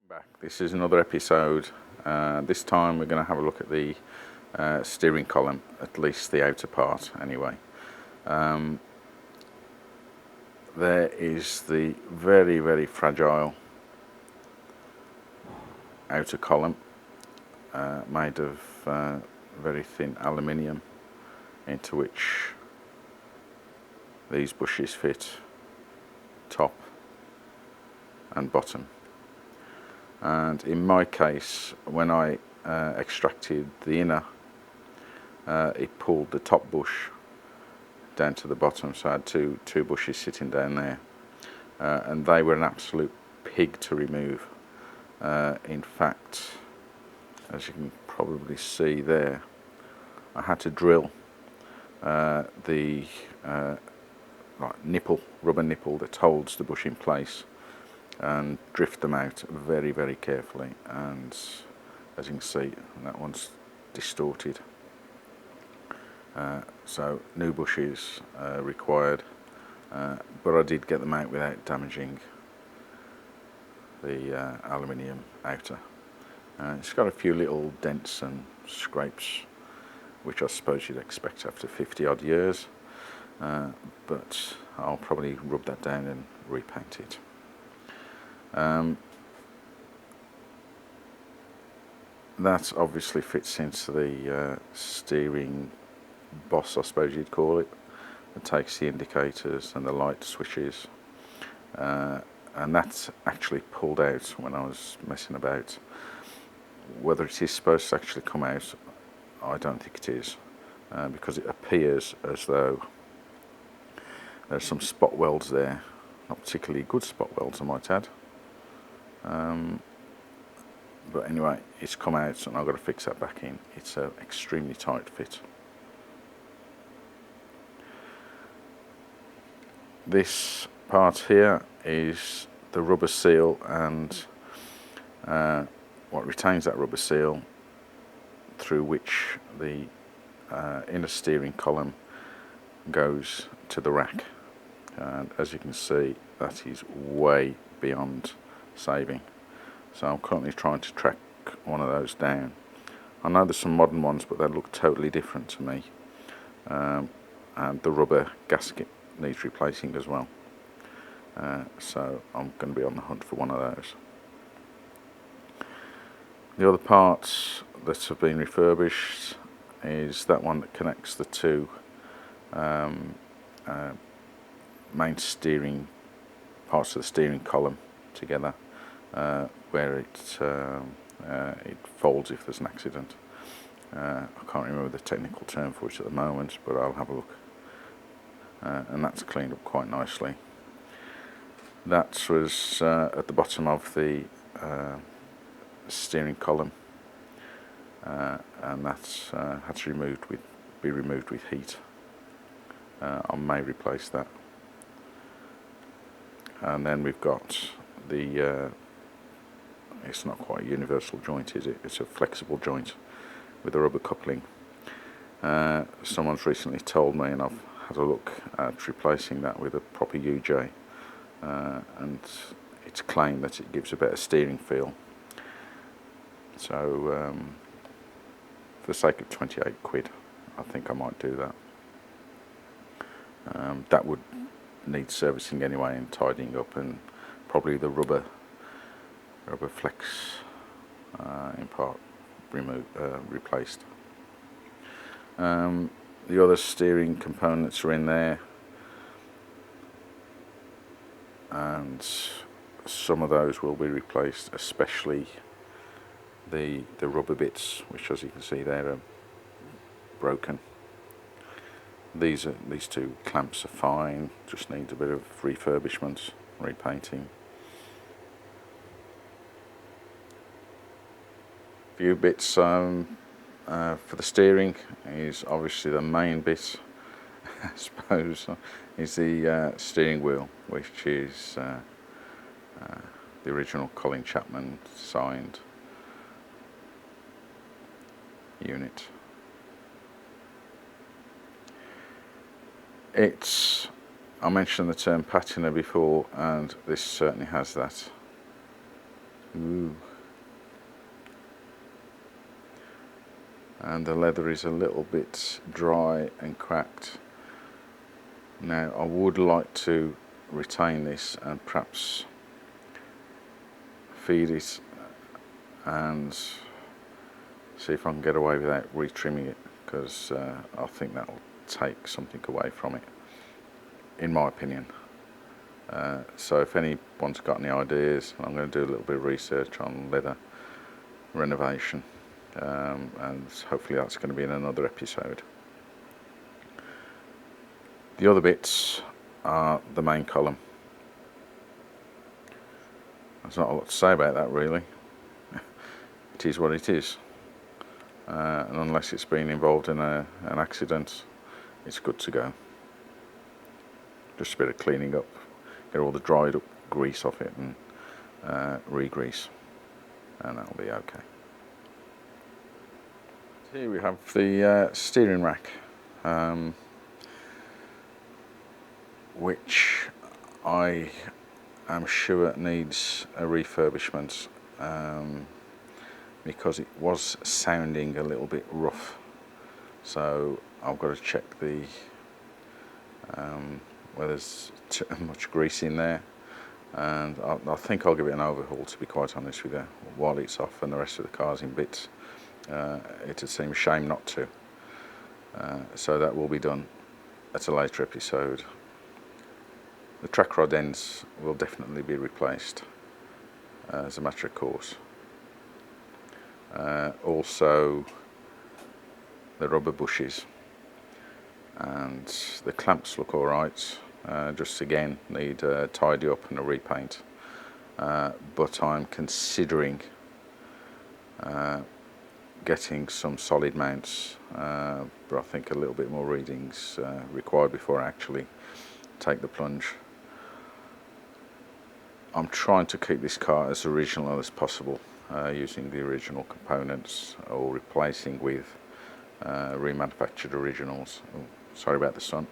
Back. This is another episode. This time we're going to have a look at the steering column, at least the outer part anyway. There is the very fragile outer column made of very thin aluminium, into which these bushes fit, top and bottom. And in my case, when I extracted the inner, it pulled the top bush down to the bottom, so I had two bushes sitting down there, and they were an absolute pig to remove. In fact, as you can probably see there, I had to drill the rubber nipple that holds the bush in place, and drift them out very carefully. And as you can see, that one's distorted, so new bushes required, but I did get them out without damaging the aluminium outer. It's got a few little dents and scrapes, which I suppose you'd expect after 50 odd years, but I'll probably rub that down and repaint it. That obviously fits into the steering boss, I suppose you'd call it. It takes the indicators and the light switches, and that's actually pulled out when I was messing about. Whether it is supposed to actually come out, I don't think it is, because it appears as though there's some spot welds there, not particularly good spot welds I might add. But anyway, it's come out and I've got to fix that back in. It's an extremely tight fit. This part here is the rubber seal, and what retains that rubber seal, through which the inner steering column goes to the rack. And as you can see, that is way beyond saving. So I'm currently trying to track one of those down. I know there's some modern ones, but they look totally different to me. And the rubber gasket needs replacing as well. So I'm going to be on the hunt for one of those. The other parts that have been refurbished is that one that connects the two main steering parts of the steering column together, where it folds if there's an accident. I can't remember the technical term for it at the moment, but I'll have a look. And that's cleaned up quite nicely. That was at the bottom of the steering column, and that's had to be removed with heat. I may replace that. And then we've got the it's not quite a universal joint, is it? It's a flexible joint with a rubber coupling. Someone's recently told me, and I've had a look at replacing that with a proper UJ, and it's claimed that it gives a better steering feel. So for the sake of 28 quid, I think I might do that. That would need servicing anyway and tidying up, and probably the rubber flex in part replaced. The other steering components are in there, and some of those will be replaced, especially the rubber bits, which, as you can see there, are broken. These two clamps are fine, just need a bit of refurbishment, repainting. Few bits for the steering is obviously the main bit, I suppose, is the steering wheel, which is the original Colin Chapman signed unit. I mentioned the term patina before, and this certainly has that. Ooh. And the leather is a little bit dry and cracked. Now I would like to retain this and perhaps feed it and see if I can get away without retrimming it, because I think that'll take something away from it, in my opinion. So if anyone's got any ideas, I'm going to do a little bit of research on leather renovation, and hopefully that's going to be in another episode. The other bits are the main column. There's not a lot to say about that really. It is what it is, and unless it's been involved in an accident, it's good to go. Just a bit of cleaning up, get all the dried up grease off it and re-grease, and that'll be okay. Here we have the steering rack, which I am sure needs a refurbishment, because it was sounding a little bit rough. So I've got to check the whether there's too much grease in there, and I think I'll give it an overhaul, to be quite honest with you, while it's off and the rest of the car's in bits. It'd seem a shame not to. So that will be done at a later episode. The track rod ends will definitely be replaced as a matter of course. Also the rubber bushes, and the clamps look alright, just again need a tidy up and a repaint, but I'm considering getting some solid mounts, but I think a little bit more readings required before I actually take the plunge. I'm trying to keep this car as original as possible, using the original components or replacing with remanufactured originals. Oh, sorry about the sun.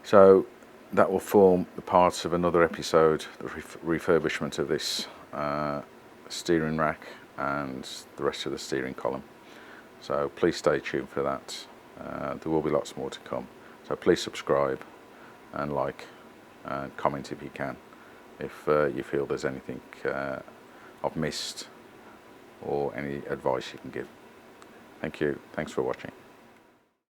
So that will form the parts of another episode, the refurbishment of this steering rack and the rest of the steering column. So please stay tuned for that. There will be lots more to come. So please subscribe and like and comment if you can, if you feel there's anything I've missed or any advice you can give. Thank you. Thanks for watching.